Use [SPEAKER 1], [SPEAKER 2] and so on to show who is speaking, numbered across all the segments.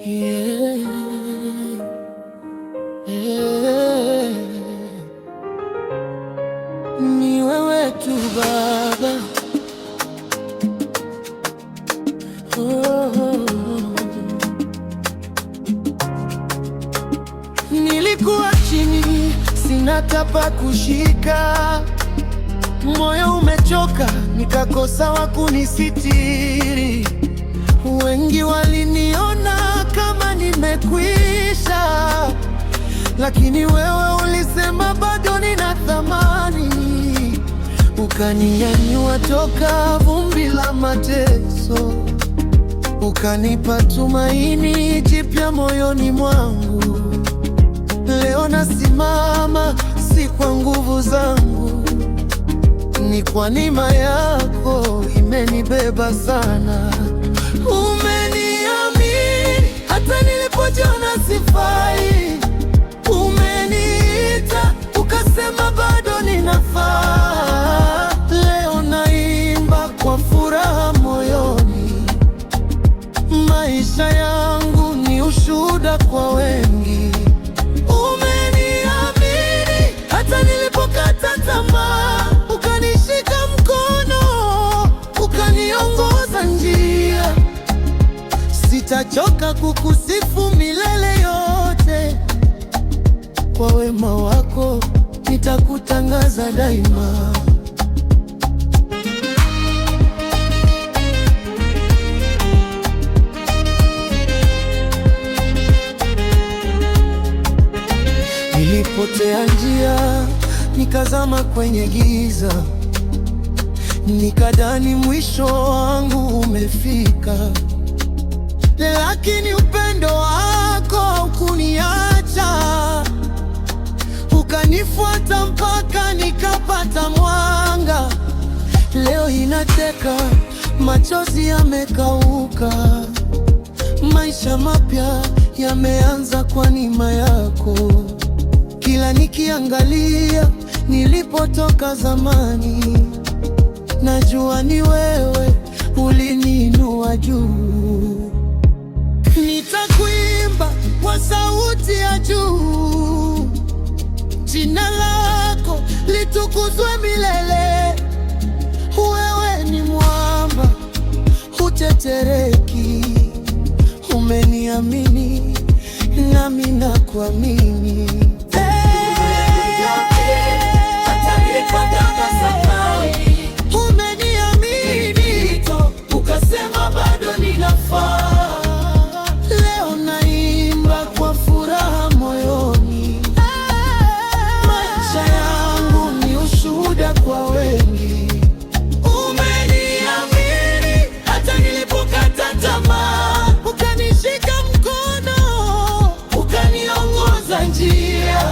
[SPEAKER 1] Yeah, yeah. Ni wewe tu Baba, oh. Nilikuwa chini, sina tapa kushika, moyo umechoka, nikakosa wa kunisitiri. Wengi waliniona kama nimekwisha, lakini wewe ulisema bado nina thamani. Ukaninyanyua toka vumbi la mateso, ukanipa tumaini jipya moyoni mwangu. Leo nasimama, si kwa nguvu zangu, ni kwa neema yako imenibeba sana. Umeniamini hata nilipojiona sifai, umeniita ukasema bado ninafaa. Leo naimba kwa furaha moyoni, maisha yangu ni ushuhuda kwa wengi. Umeniamini hata nilipokata tamaa, ukanishika mkono, ukaniongoza njia. Sitachoka kukusifu milele yote, kwa wema wako nitakutangaza daima. Nilipotea njia, nikazama kwenye giza, nikadhani mwisho wangu umefika, lakini upendo wako haukuniacha. Ukanifuata mpaka nikapata mwanga. Leo inacheka, machozi yamekauka, maisha mapya yameanza kwa neema yako. Kila nikiangalia nilipotoka zamani, najua ni wewe uliniinua juu. Nitakuimba kwa sauti ya juu, jina lako litukuzwe milele. Wewe ni mwamba, hutetereki. Umeniamini nami nakuamini. Umeniamini ukasema bado ninafaa. Leo naimba kwa furaha moyoni, maisha yangu ni ushuhuda kwa wengi. Umeniamini hata nilipokata tamaa, ukanishika mkono, ukaniongoza njia.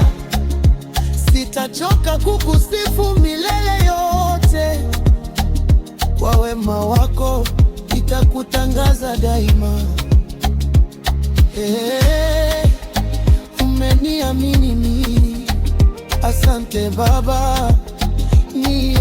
[SPEAKER 1] Sitachoka kukusifu milele yote, kwa wema wako nitakutangaza daima. Umeniamini, asante Baba, ni